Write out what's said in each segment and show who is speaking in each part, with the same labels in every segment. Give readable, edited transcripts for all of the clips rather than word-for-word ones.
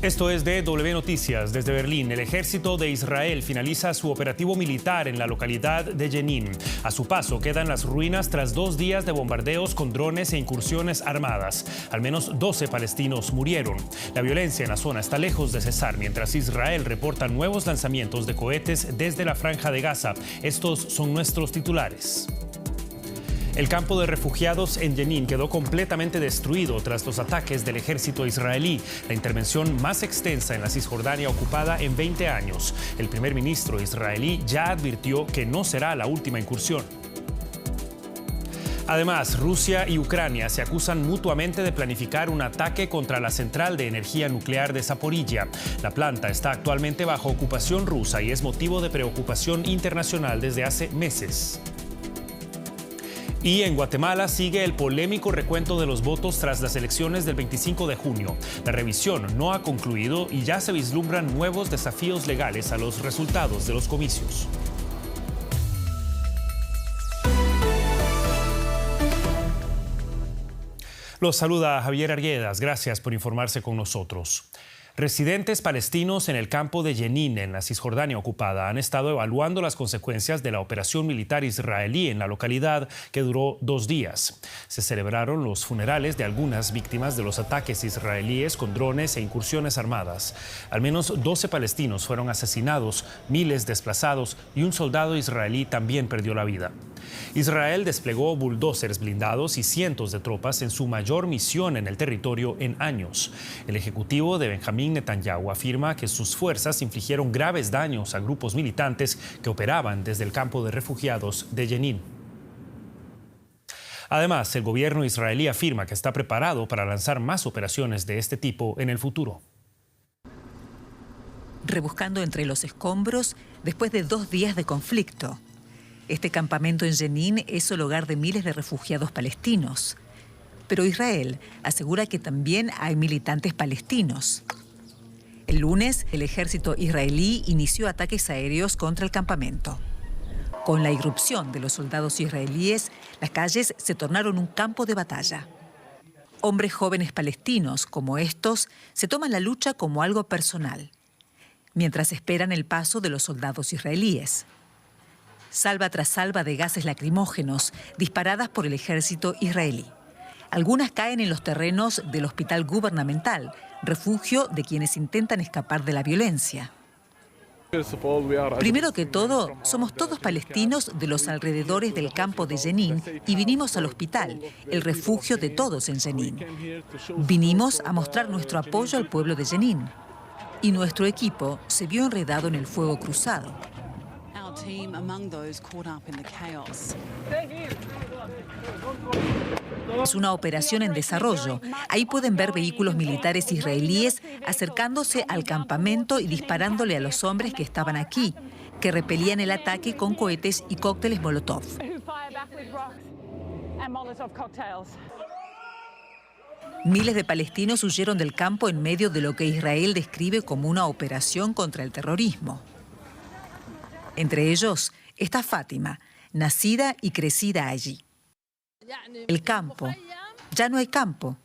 Speaker 1: Esto es DW Noticias. Desde Berlín, el ejército de Israel finaliza su operativo militar en la localidad de Jenin. A su paso quedan las ruinas tras 2 días de bombardeos con drones e incursiones armadas. Al menos 12 palestinos murieron. La violencia en la zona está lejos de cesar, mientras Israel reporta nuevos lanzamientos de cohetes desde la Franja de Gaza. Estos son nuestros titulares. El campo de refugiados en Jenin quedó completamente destruido tras los ataques del ejército israelí, la intervención más extensa en la Cisjordania ocupada en 20 años. El primer ministro israelí ya advirtió que no será la última incursión. Además, Rusia y Ucrania se acusan mutuamente de planificar un ataque contra la central de energía nuclear de Zaporilla. La planta está actualmente bajo ocupación rusa y es motivo de preocupación internacional desde hace meses. Y en Guatemala sigue el polémico recuento de los votos tras las elecciones del 25 de junio. La revisión no ha concluido y ya se vislumbran nuevos desafíos legales a los resultados de los comicios. Los saluda Javier Arguedas. Gracias por informarse con nosotros. Residentes palestinos en el campo de Jenin, en la Cisjordania ocupada, han estado evaluando las consecuencias de la operación militar israelí en la localidad, que duró 2 días. Se celebraron los funerales de algunas víctimas de los ataques israelíes con drones e incursiones armadas. Al menos 12 palestinos fueron asesinados, miles desplazados y un soldado israelí también perdió la vida. Israel desplegó bulldozers blindados y cientos de tropas en su mayor misión en el territorio en años. El ejecutivo de Benjamín Netanyahu afirma que sus fuerzas infligieron graves daños a grupos militantes que operaban desde el campo de refugiados de Jenin. Además, el gobierno israelí afirma que está preparado para lanzar más operaciones de este tipo en el futuro.
Speaker 2: Rebuscando entre los escombros después de 2 días de conflicto. Este campamento en Jenin es el hogar de miles de refugiados palestinos. Pero Israel asegura que también hay militantes palestinos. El lunes, el ejército israelí inició ataques aéreos contra el campamento. Con la irrupción de los soldados israelíes, las calles se tornaron un campo de batalla. Hombres jóvenes palestinos como estos se toman la lucha como algo personal, mientras esperan el paso de los soldados israelíes. Salva tras salva de gases lacrimógenos disparadas por el ejército israelí. Algunas caen en los terrenos del hospital gubernamental, refugio de quienes intentan escapar de la violencia. Primero que todo, somos todos palestinos de los alrededores del campo de Jenin y vinimos al hospital, el refugio de todos en Jenin. Vinimos a mostrar nuestro apoyo al pueblo de Jenin. Y nuestro equipo se vio enredado en el fuego cruzado. Es una operación en desarrollo. Ahí pueden ver vehículos militares israelíes acercándose al campamento y disparándole a los hombres que estaban aquí, que repelían el ataque con cohetes y cócteles Molotov. Miles de palestinos huyeron del campo en medio de lo que Israel describe como una operación contra el terrorismo. Entre ellos está Fátima, nacida y crecida allí. El campo. Ya no hay campo.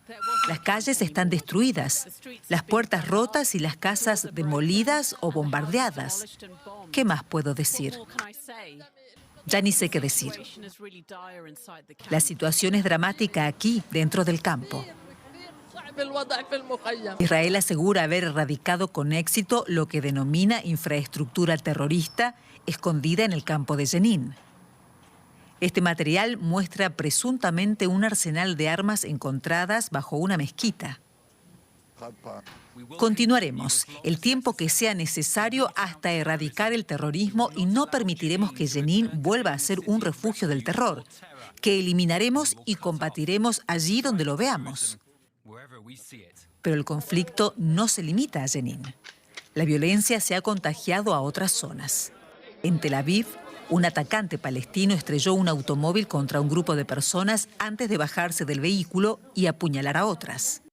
Speaker 2: Las calles están destruidas, las puertas rotas y las casas demolidas o bombardeadas. ¿Qué más puedo decir? Ya ni sé qué decir. La situación es dramática aquí, dentro del campo. Israel asegura haber erradicado con éxito lo que denomina infraestructura terrorista escondida en el campo de Jenin. Este material muestra presuntamente un arsenal de armas encontradas bajo una mezquita. Continuaremos el tiempo que sea necesario hasta erradicar el terrorismo y no permitiremos que Jenin vuelva a ser un refugio del terror, que eliminaremos y combatiremos allí donde lo veamos. Pero el conflicto no se limita a Jenin. La violencia se ha contagiado a otras zonas. En Tel Aviv, un atacante palestino estrelló un automóvil contra un grupo de personas antes de bajarse del vehículo y apuñalar a otras.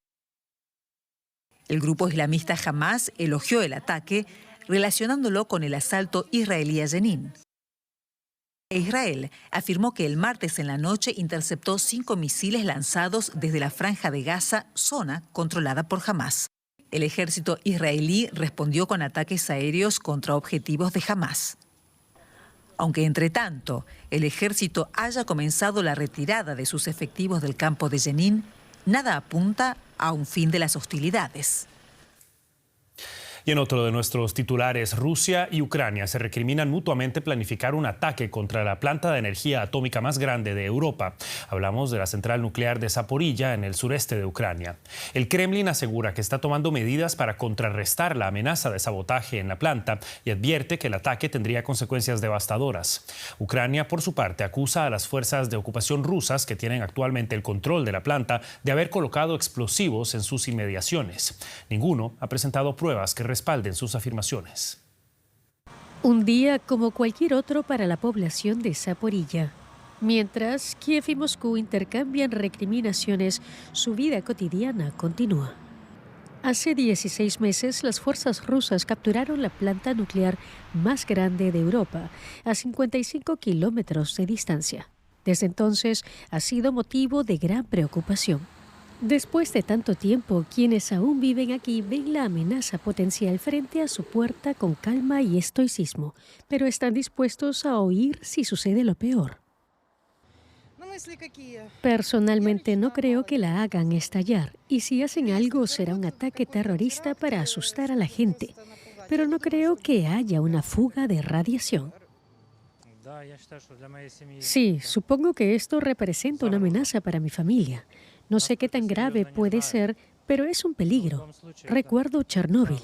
Speaker 2: El grupo islamista Hamás elogió el ataque, relacionándolo con el asalto israelí a Jenin. Israel afirmó que el martes en la noche interceptó 5 misiles lanzados desde la Franja de Gaza, zona controlada por Hamás. El ejército israelí respondió con ataques aéreos contra objetivos de Hamás. Aunque, entre tanto, el ejército haya comenzado la retirada de sus efectivos del campo de Jenin, nada apunta a un fin de las hostilidades.
Speaker 1: Y en otro de nuestros titulares, Rusia y Ucrania se recriminan mutuamente planificar un ataque contra la planta de energía atómica más grande de Europa. Hablamos de la central nuclear de Zaporilla, en el sureste de Ucrania. El Kremlin asegura que está tomando medidas para contrarrestar la amenaza de sabotaje en la planta y advierte que el ataque tendría consecuencias devastadoras. Ucrania, por su parte, acusa a las fuerzas de ocupación rusas, que tienen actualmente el control de la planta, de haber colocado explosivos en sus inmediaciones. Ninguno ha presentado pruebas que respalden sus afirmaciones.
Speaker 3: Un día como cualquier otro para la población de Zaporilla. Mientras Kiev y Moscú intercambian recriminaciones, su vida cotidiana continúa. Hace 16 meses, las fuerzas rusas capturaron la planta nuclear más grande de Europa, a 55 kilómetros de distancia. Desde entonces, ha sido motivo de gran preocupación. Después de tanto tiempo, quienes aún viven aquí ven la amenaza potencial frente a su puerta con calma y estoicismo, pero están dispuestos a oír si sucede lo peor. Personalmente no creo que la hagan estallar, y si hacen algo será un ataque terrorista para asustar a la gente, pero no creo que haya una fuga de radiación. Sí, supongo que esto representa una amenaza para mi familia. No sé qué tan grave puede ser, pero es un peligro. Recuerdo Chernóbil.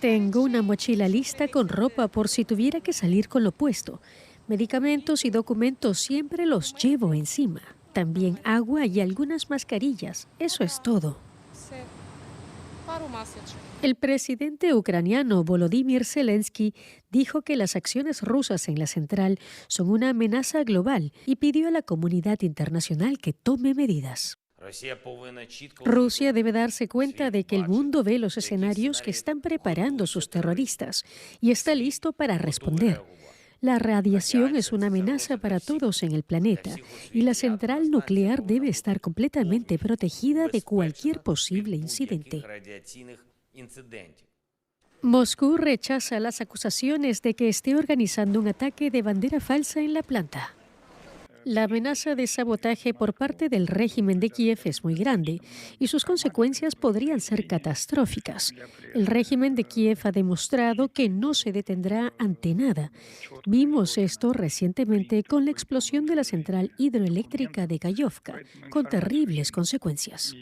Speaker 3: Tengo una mochila lista con ropa por si tuviera que salir con lo puesto. Medicamentos y documentos siempre los llevo encima. También agua y algunas mascarillas. Eso es todo. El presidente ucraniano Volodymyr Zelensky dijo que las acciones rusas en la central son una amenaza global y pidió a la comunidad internacional que tome medidas. Rusia debe darse cuenta de que el mundo ve los escenarios que están preparando sus terroristas y está listo para responder. La radiación es una amenaza para todos en el planeta y la central nuclear debe estar completamente protegida de cualquier posible incidente. Moscú rechaza las acusaciones de que esté organizando un ataque de bandera falsa en la planta. La amenaza de sabotaje por parte del régimen de Kiev es muy grande y sus consecuencias podrían ser catastróficas. El régimen de Kiev ha demostrado que no se detendrá ante nada. Vimos esto recientemente con la explosión de la central hidroeléctrica de Kayovka, con terribles consecuencias.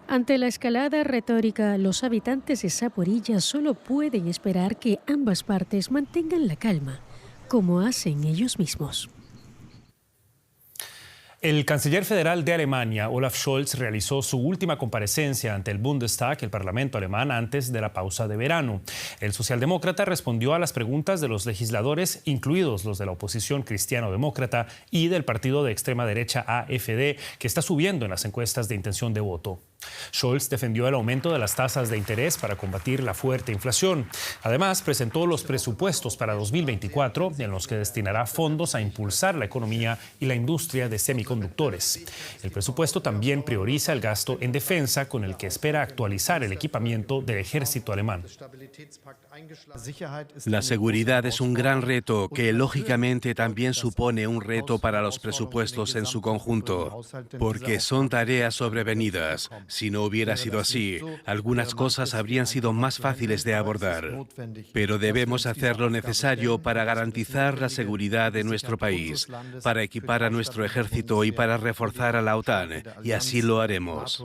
Speaker 3: Ante la escalada retórica, los habitantes de Zaporilla solo pueden esperar que ambas partes mantengan la calma, como hacen ellos mismos.
Speaker 1: El canciller federal de Alemania, Olaf Scholz, realizó su última comparecencia ante el Bundestag, el Parlamento alemán, antes de la pausa de verano. El socialdemócrata respondió a las preguntas de los legisladores, incluidos los de la oposición cristiano-demócrata y del partido de extrema derecha AfD, que está subiendo en las encuestas de intención de voto. Scholz defendió el aumento de las tasas de interés para combatir la fuerte inflación. Además, presentó los presupuestos para 2024, en los que destinará fondos a impulsar la economía y la industria de semiconductores. El presupuesto también prioriza el gasto en defensa, con el que espera actualizar el equipamiento del ejército alemán.
Speaker 4: La seguridad es un gran reto que, lógicamente, también supone un reto para los presupuestos en su conjunto, porque son tareas sobrevenidas. Si no hubiera sido así, algunas cosas habrían sido más fáciles de abordar. Pero debemos hacer lo necesario para garantizar la seguridad de nuestro país, para equipar a nuestro ejército y para reforzar a la OTAN, y así lo haremos.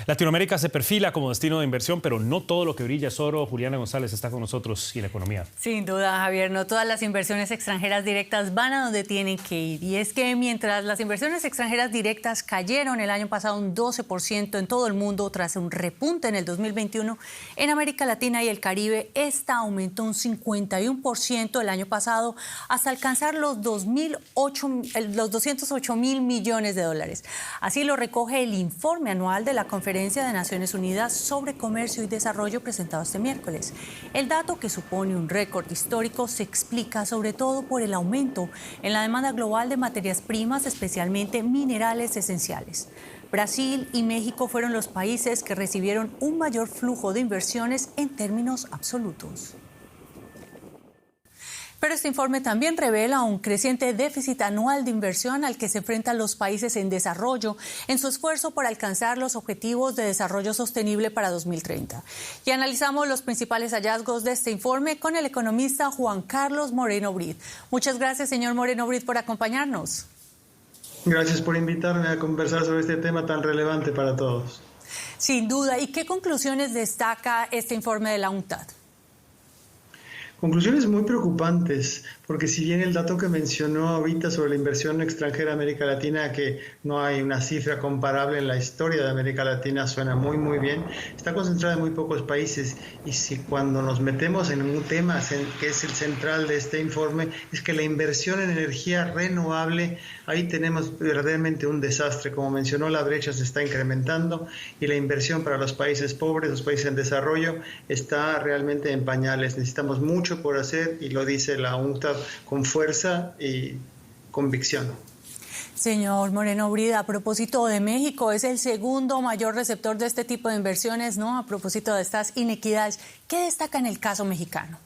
Speaker 1: Latinoamérica se perfila como destino de inversión, pero no todo lo que brilla es oro. Juliana González está con nosotros y la economía.
Speaker 5: Sin duda, Javier, no todas las inversiones extranjeras directas van a donde tienen que ir. Y es que mientras las inversiones extranjeras directas cayeron el año pasado un 12% en todo el mundo tras un repunte en el 2021, en América Latina y el Caribe, esta aumentó un 51% el año pasado hasta alcanzar los 208 mil millones de dólares. Así lo recoge el informe anual de la Conferencia Conferencia de Naciones Unidas sobre Comercio y Desarrollo presentado este miércoles. El dato, que supone un récord histórico, se explica sobre todo por el aumento en la demanda global de materias primas, especialmente minerales esenciales. Brasil y México fueron los países que recibieron un mayor flujo de inversiones en términos absolutos. Pero este informe también revela un creciente déficit anual de inversión al que se enfrentan los países en desarrollo en su esfuerzo por alcanzar los objetivos de desarrollo sostenible para 2030. Y analizamos los principales hallazgos de este informe con el economista Juan Carlos Moreno Brid. Muchas gracias, señor Moreno Brid, por acompañarnos.
Speaker 6: Gracias por invitarme a conversar sobre este tema tan relevante para todos.
Speaker 5: Sin duda. ¿Y qué conclusiones destaca este informe de la UNCTAD?
Speaker 6: Conclusiones muy preocupantes, porque si bien el dato que mencionó ahorita sobre la inversión extranjera en América Latina, que no hay una cifra comparable en la historia de América Latina, suena muy bien, está concentrada en muy pocos países. Y si cuando nos metemos en un tema que es el central de este informe, es que la inversión en energía renovable, ahí tenemos verdaderamente un desastre. Como mencionó, la brecha se está incrementando y la inversión para los países pobres, los países en desarrollo, está realmente en pañales. Necesitamos mucho por hacer y lo dice la UNCTAD con fuerza y convicción.
Speaker 5: Señor Moreno Brid, a propósito de México, es el segundo mayor receptor de este tipo de inversiones, ¿no? A propósito de estas inequidades, ¿qué destaca en el caso mexicano?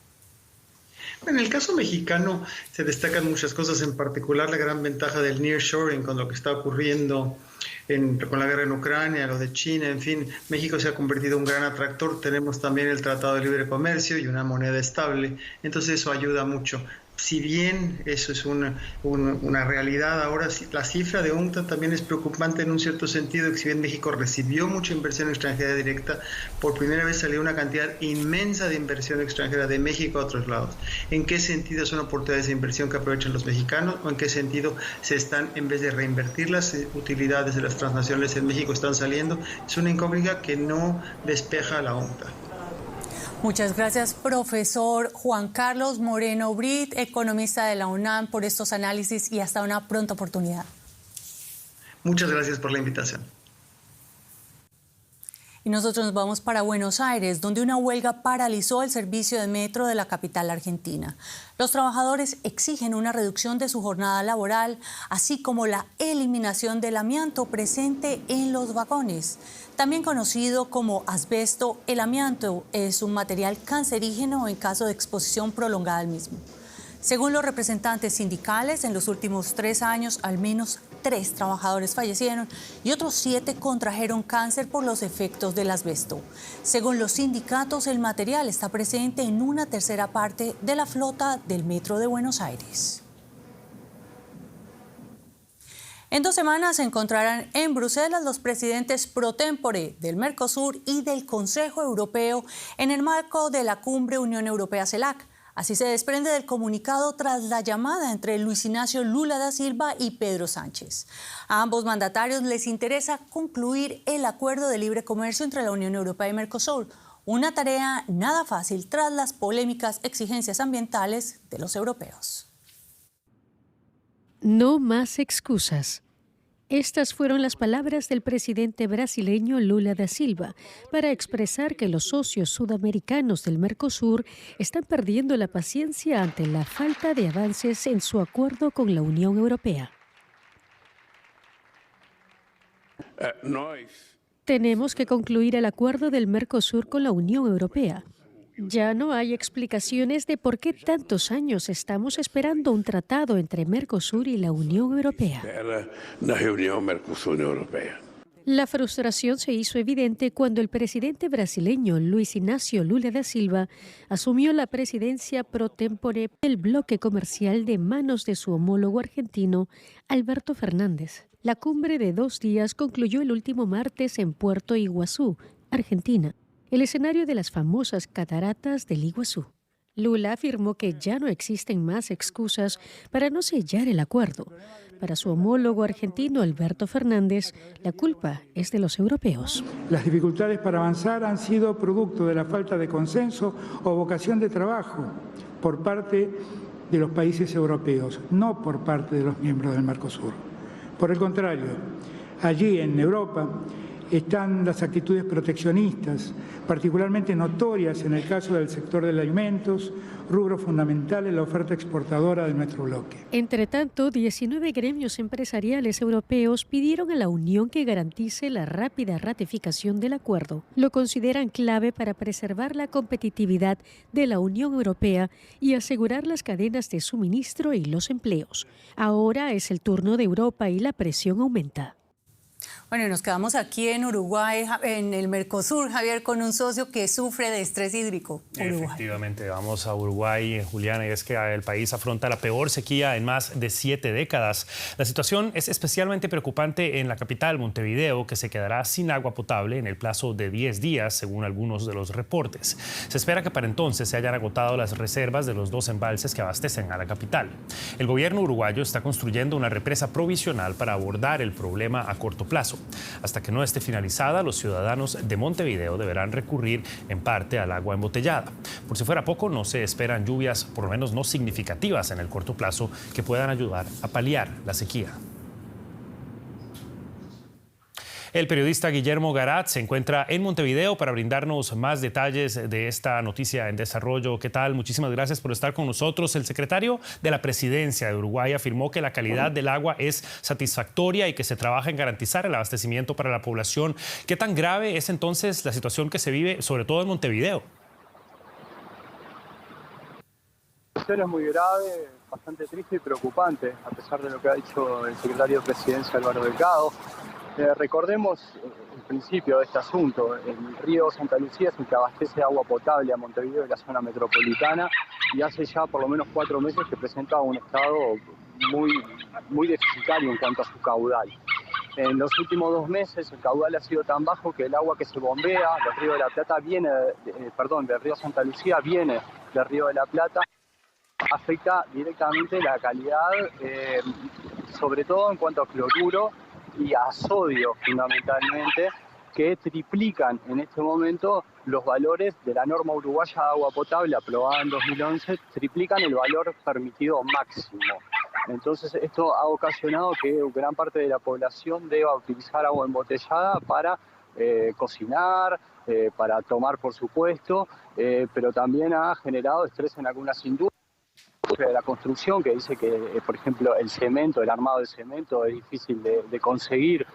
Speaker 6: En el caso mexicano se destacan muchas cosas, en particular la gran ventaja del nearshoring con lo que está ocurriendo con la guerra en Ucrania, lo de China, en fin, México se ha convertido en un gran atractor. Tenemos también el Tratado de Libre Comercio y una moneda estable, entonces eso ayuda mucho. Si bien eso es una realidad ahora, la cifra de UNCTAD también es preocupante en un cierto sentido, que si bien México recibió mucha inversión extranjera directa, por primera vez salió una cantidad inmensa de inversión extranjera de México a otros lados. ¿En qué sentido son oportunidades de inversión que aprovechan los mexicanos o en qué sentido se están, en vez de reinvertir las utilidades de las transnacionales en México, están saliendo? Es una incógnita que no despeja la UNCTAD.
Speaker 5: Muchas gracias, profesor Juan Carlos Moreno Brid, economista de la UNAM, por estos análisis y hasta una pronta oportunidad.
Speaker 6: Muchas gracias por la invitación.
Speaker 5: Y nosotros nos vamos para Buenos Aires, donde una huelga paralizó el servicio de metro de la capital argentina. Los trabajadores exigen una reducción de su jornada laboral, así como la eliminación del amianto presente en los vagones. También conocido como asbesto, el amianto es un material cancerígeno en caso de exposición prolongada al mismo. Según los representantes sindicales, en los últimos 3 años, al menos 3 trabajadores fallecieron y otros 7 contrajeron cáncer por los efectos del asbesto. Según los sindicatos, el material está presente en una tercera parte de la flota del Metro de Buenos Aires. En 2 semanas se encontrarán en Bruselas los presidentes pro tempore del Mercosur y del Consejo Europeo en el marco de la cumbre Unión Europea-CELAC. Así se desprende del comunicado tras la llamada entre Luis Ignacio Lula da Silva y Pedro Sánchez. A ambos mandatarios les interesa concluir el acuerdo de libre comercio entre la Unión Europea y Mercosur, una tarea nada fácil tras las polémicas exigencias ambientales de los europeos.
Speaker 3: No más excusas. Estas fueron las palabras del presidente brasileño Lula da Silva para expresar que los socios sudamericanos del Mercosur están perdiendo la paciencia ante la falta de avances en su acuerdo con la Unión Europea. Tenemos que concluir el acuerdo del Mercosur con la Unión Europea. Ya no hay explicaciones de por qué tantos años estamos esperando un tratado entre Mercosur y la Unión Europea. La frustración se hizo evidente cuando el presidente brasileño Luis Ignacio Lula da Silva asumió la presidencia pro tempore del bloque comercial de manos de su homólogo argentino, Alberto Fernández. La cumbre de 2 días concluyó el último martes en Puerto Iguazú, Argentina, el escenario de las famosas cataratas del Iguazú. Lula afirmó que ya no existen más excusas para no sellar el acuerdo. Para su homólogo argentino, Alberto Fernández, la culpa es de los europeos.
Speaker 7: Las dificultades para avanzar han sido producto de la falta de consenso o vocación de trabajo por parte de los países europeos, no por parte de los miembros del Mercosur. Por el contrario, allí en Europa, están las actitudes proteccionistas, particularmente notorias en el caso del sector de alimentos, rubro fundamental en la oferta exportadora de nuestro bloque.
Speaker 3: Entre tanto, 19 gremios empresariales europeos pidieron a la Unión que garantice la rápida ratificación del acuerdo. Lo consideran clave para preservar la competitividad de la Unión Europea y asegurar las cadenas de suministro y los empleos. Ahora es el turno de Europa y la presión aumenta.
Speaker 5: Bueno, y nos quedamos aquí en Uruguay, en el Mercosur, Javier, con un socio que sufre de estrés hídrico. Uruguay.
Speaker 1: Efectivamente, vamos a Uruguay, Juliana, y es que el país afronta la peor sequía en más de 7 décadas. La situación es especialmente preocupante en la capital, Montevideo, que se quedará sin agua potable en el plazo de 10 días, según algunos de los reportes. Se espera que para entonces se hayan agotado las reservas de los 2 embalses que abastecen a la capital. El gobierno uruguayo está construyendo una represa provisional para abordar el problema a corto plazo. Hasta que no esté finalizada, los ciudadanos de Montevideo deberán recurrir en parte al agua embotellada. Por si fuera poco, no se esperan lluvias, por lo menos no significativas en el corto plazo, que puedan ayudar a paliar la sequía. El periodista Guillermo Garat se encuentra en Montevideo para brindarnos más detalles de esta noticia en desarrollo. ¿Qué tal? Muchísimas gracias por estar con nosotros. El secretario de la Presidencia de Uruguay afirmó que la calidad del agua es satisfactoria y que se trabaja en garantizar el abastecimiento para la población. ¿Qué tan grave es entonces la situación que se vive, sobre todo en Montevideo?
Speaker 8: La situación es muy grave, bastante triste y preocupante, a pesar de lo que ha dicho el secretario de Presidencia, Álvaro Delgado. Recordemos el principio de este asunto. El río Santa Lucía es el que abastece agua potable a Montevideo y la zona metropolitana, y hace ya por lo menos 4 meses que presenta un estado muy deficitario en cuanto a su caudal. En los últimos 2 meses el caudal ha sido tan bajo que el agua que se bombea del río de la Plata del río Santa Lucía viene del río de la Plata, afecta directamente la calidad, sobre todo en cuanto a cloruro y a sodio fundamentalmente, que triplican en este momento los valores de la norma uruguaya de agua potable aprobada en 2011, triplican el valor permitido máximo. Entonces esto ha ocasionado que gran parte de la población deba utilizar agua embotellada para cocinar, para tomar por supuesto, pero también ha generado estrés en algunas industrias de la construcción, que dice que, por ejemplo, el armado de cemento es difícil de conseguir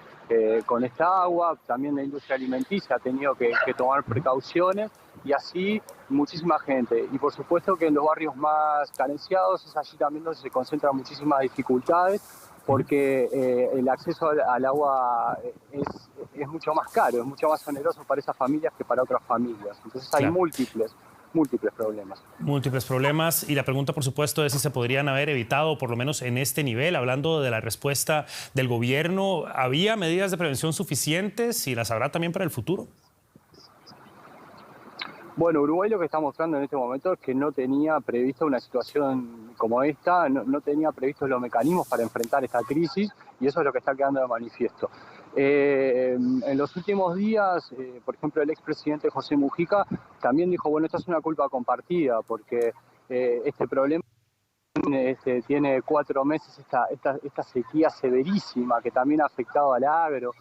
Speaker 8: con esta agua. También la industria alimenticia ha tenido que tomar precauciones, y así muchísima gente. Y por supuesto que en los barrios más carenciados es allí también donde se concentran muchísimas dificultades, porque el acceso al agua es mucho más caro, es mucho más oneroso para esas familias que para otras familias. Entonces hay múltiples problemas. Múltiples problemas,
Speaker 1: y la pregunta, por supuesto, es si se podrían haber evitado, por lo menos en este nivel. Hablando de la respuesta del gobierno, ¿había medidas de prevención suficientes y las habrá también para el futuro?
Speaker 8: Bueno, Uruguay lo que está mostrando en este momento es que no tenía previsto una situación como esta, no tenía previstos los mecanismos para enfrentar esta crisis, y eso es lo que está quedando de manifiesto. En los últimos días, por ejemplo, el expresidente José Mujica también dijo, bueno, esto es una culpa compartida, porque este problema tiene 4 meses, esta sequía severísima que también ha afectado al agro.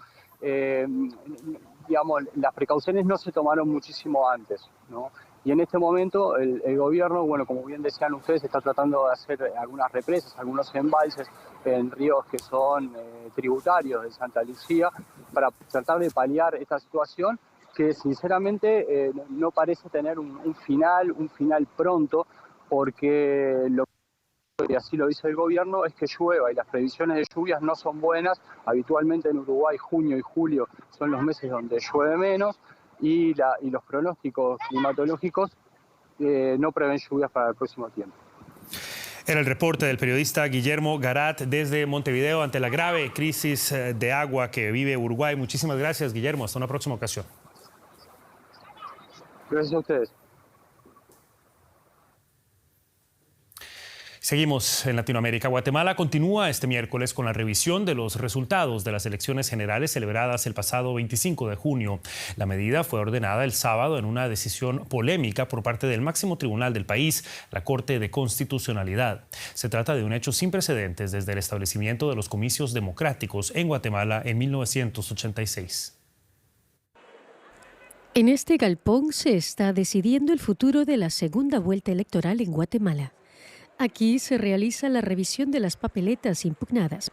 Speaker 8: Digamos, las precauciones no se tomaron muchísimo antes, ¿no? Y en este momento el gobierno, bueno, como bien decían ustedes, está tratando de hacer algunas represas, algunos embalses en ríos que son tributarios de Santa Lucía, para tratar de paliar esta situación que sinceramente no parece tener un final pronto, porque y así lo dice el gobierno, es que llueva, y las previsiones de lluvias no son buenas. Habitualmente en Uruguay junio y julio son los meses donde llueve menos, y los pronósticos climatológicos no prevén lluvias para el próximo tiempo.
Speaker 1: Era el reporte del periodista Guillermo Garat desde Montevideo ante la grave crisis de agua que vive Uruguay. Muchísimas gracias, Guillermo. Hasta una próxima ocasión.
Speaker 8: Gracias a ustedes.
Speaker 1: Seguimos en Latinoamérica. Guatemala continúa este miércoles con la revisión de los resultados de las elecciones generales celebradas el pasado 25 de junio. La medida fue ordenada el sábado en una decisión polémica por parte del máximo tribunal del país, la Corte de Constitucionalidad. Se trata de un hecho sin precedentes desde el establecimiento de los comicios democráticos en Guatemala en 1986.
Speaker 3: En este galpón se está decidiendo el futuro de la segunda vuelta electoral en Guatemala. Aquí se realiza la revisión de las papeletas impugnadas.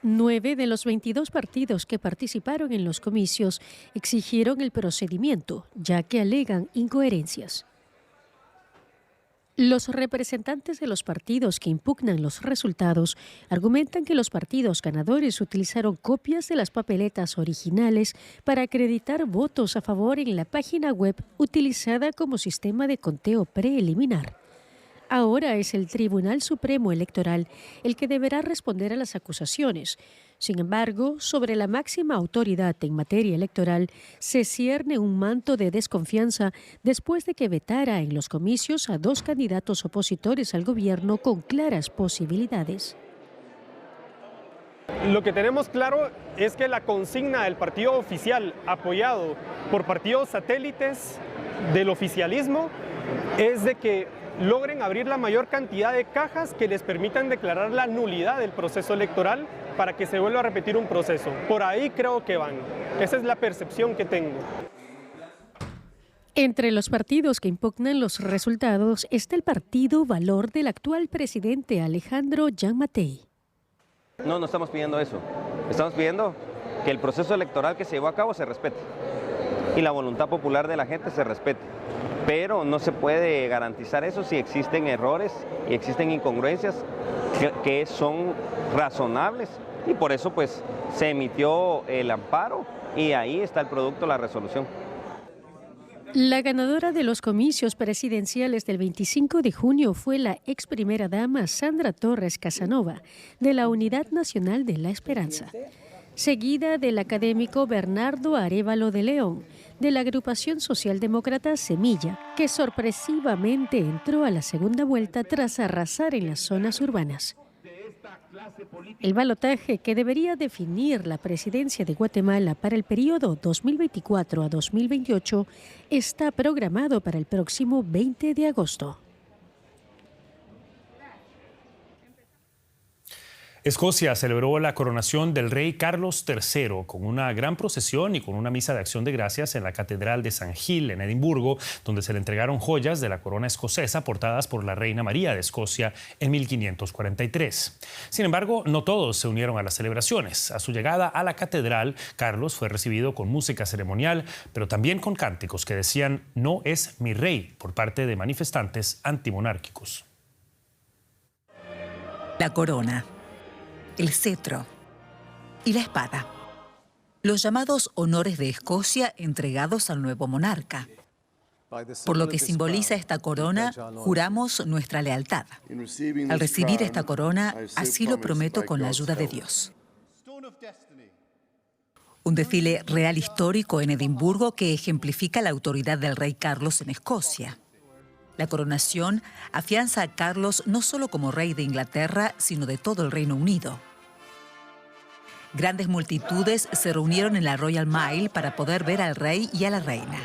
Speaker 3: 9 de los 22 partidos que participaron en los comicios exigieron el procedimiento, ya que alegan incoherencias. Los representantes de los partidos que impugnan los resultados argumentan que los partidos ganadores utilizaron copias de las papeletas originales para acreditar votos a favor en la página web utilizada como sistema de conteo preliminar. Ahora es el Tribunal Supremo Electoral el que deberá responder a las acusaciones. Sin embargo, sobre la máxima autoridad en materia electoral se cierne un manto de desconfianza después de que vetara en los comicios a 2 candidatos opositores al gobierno con claras posibilidades.
Speaker 9: Lo que tenemos claro es que la consigna del partido oficial, apoyado por partidos satélites del oficialismo, es de que logren abrir la mayor cantidad de cajas que les permitan declarar la nulidad del proceso electoral para que se vuelva a repetir un proceso. Por ahí creo que van. Esa es la percepción que tengo.
Speaker 3: Entre los partidos que impugnan los resultados está el Partido Valor del actual presidente Alejandro Giammattei.
Speaker 10: No estamos pidiendo eso. Estamos pidiendo que el proceso electoral que se llevó a cabo se respete y la voluntad popular de la gente se respete. Pero no se puede garantizar eso si existen errores y existen incongruencias que son razonables. Y por eso pues se emitió el amparo y ahí está el producto, la resolución.
Speaker 3: La ganadora de los comicios presidenciales del 25 de junio fue la ex primera dama Sandra Torres Casanova, de la Unidad Nacional de la Esperanza, seguida del académico Bernardo Arévalo de León, de la agrupación socialdemócrata Semilla, que sorpresivamente entró a la segunda vuelta tras arrasar en las zonas urbanas. El balotaje, que debería definir la presidencia de Guatemala para el periodo 2024 a 2028, está programado para el próximo 20 de agosto.
Speaker 1: Escocia celebró la coronación del rey Carlos III con una gran procesión y con una misa de acción de gracias en la Catedral de San Gil, en Edimburgo, donde se le entregaron joyas de la corona escocesa portadas por la reina María de Escocia en 1543. Sin embargo, no todos se unieron a las celebraciones. A su llegada a la catedral, Carlos fue recibido con música ceremonial, pero también con cánticos que decían «No es mi rey» por parte de manifestantes antimonárquicos.
Speaker 2: La corona, el cetro y la espada. Los llamados honores de Escocia entregados al nuevo monarca. Por lo que simboliza esta corona, juramos nuestra lealtad. Al recibir esta corona, así lo prometo con la ayuda de Dios. Un desfile real histórico en Edimburgo que ejemplifica la autoridad del rey Carlos en Escocia. La coronación afianza a Carlos no solo como rey de Inglaterra, sino de todo el Reino Unido. Grandes multitudes se reunieron en la Royal Mile para poder ver al rey y a la reina.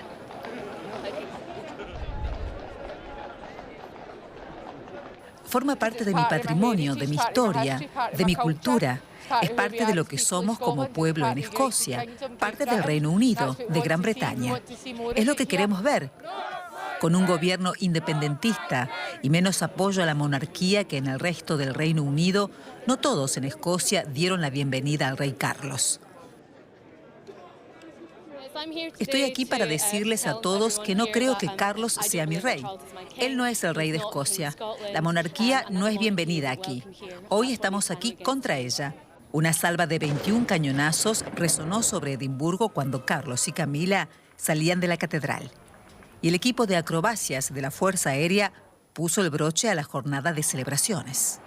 Speaker 2: Forma parte de mi patrimonio, de mi historia, de mi cultura. Es parte de lo que somos como pueblo en Escocia, parte del Reino Unido, de Gran Bretaña. Es lo que queremos ver. Con un gobierno independentista y menos apoyo a la monarquía que en el resto del Reino Unido, no todos en Escocia dieron la bienvenida al rey Carlos. Estoy aquí para decirles a todos que no creo que Carlos sea mi rey. Él no es el rey de Escocia. La monarquía no es bienvenida aquí. Hoy estamos aquí contra ella. Una salva de 21 cañonazos resonó sobre Edimburgo cuando Carlos y Camila salían de la catedral. Y el equipo de acrobacias de la Fuerza Aérea puso el broche a la jornada de celebraciones.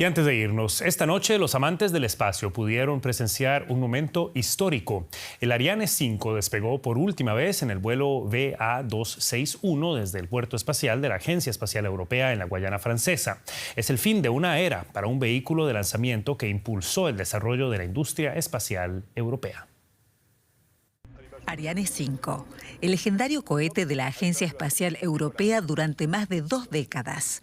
Speaker 1: Y antes de irnos, esta noche los amantes del espacio pudieron presenciar un momento histórico. El Ariane 5 despegó por última vez en el vuelo VA261 desde el puerto espacial de la Agencia Espacial Europea en la Guayana Francesa. Es el fin de una era para un vehículo de lanzamiento que impulsó el desarrollo de la industria espacial europea.
Speaker 2: Ariane 5, el legendario cohete de la Agencia Espacial Europea durante más de 2 décadas.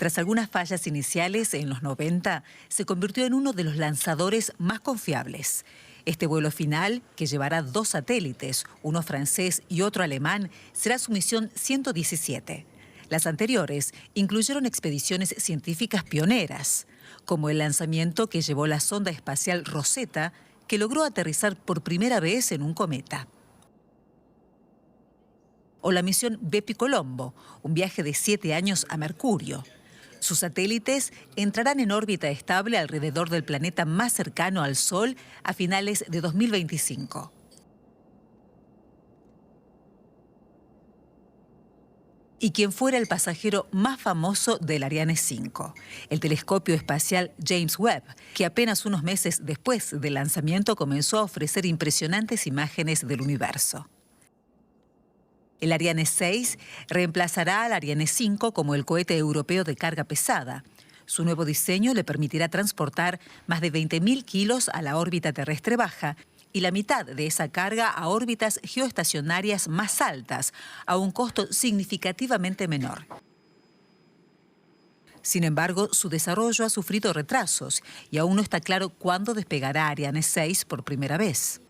Speaker 2: Tras algunas fallas iniciales en los 90, se convirtió en uno de los lanzadores más confiables. Este vuelo final, que llevará 2 satélites, uno francés y otro alemán, será su misión 117. Las anteriores incluyeron expediciones científicas pioneras, como el lanzamiento que llevó la sonda espacial Rosetta, que logró aterrizar por primera vez en un cometa. O la misión Bepi Colombo, un viaje de 7 años a Mercurio. Sus satélites entrarán en órbita estable alrededor del planeta más cercano al Sol a finales de 2025. Y quien fuera el pasajero más famoso del Ariane 5, el telescopio espacial James Webb, que apenas unos meses después del lanzamiento comenzó a ofrecer impresionantes imágenes del universo. El Ariane 6 reemplazará al Ariane 5 como el cohete europeo de carga pesada. Su nuevo diseño le permitirá transportar más de 20.000 kilos a la órbita terrestre baja y la mitad de esa carga a órbitas geoestacionarias más altas, a un costo significativamente menor. Sin embargo, su desarrollo ha sufrido retrasos y aún no está claro cuándo despegará Ariane 6 por primera vez.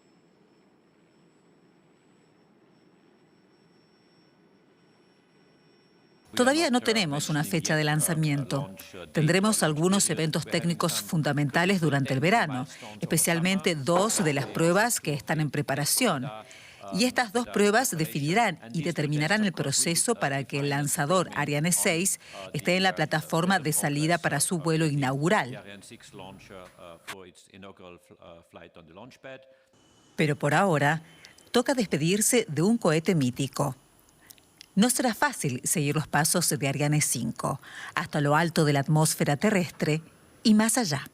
Speaker 2: Todavía no tenemos una fecha de lanzamiento. Tendremos algunos eventos técnicos fundamentales durante el verano, especialmente 2 de las pruebas que están en preparación. Y estas 2 pruebas definirán y determinarán el proceso para que el lanzador Ariane 6 esté en la plataforma de salida para su vuelo inaugural. Pero por ahora, toca despedirse de un cohete mítico. No será fácil seguir los pasos de Ariane 5, hasta lo alto de la atmósfera terrestre y más allá.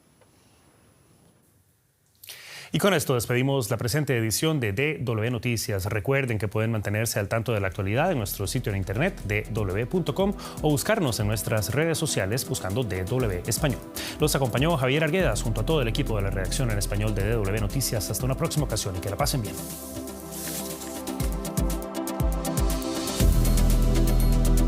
Speaker 1: Y con esto despedimos la presente edición de DW Noticias. Recuerden que pueden mantenerse al tanto de la actualidad en nuestro sitio en internet dw.com o buscarnos en nuestras redes sociales buscando DW Español. Los acompañó Javier Arguedas junto a todo el equipo de la redacción en español de DW Noticias. Hasta una próxima ocasión y que la pasen bien.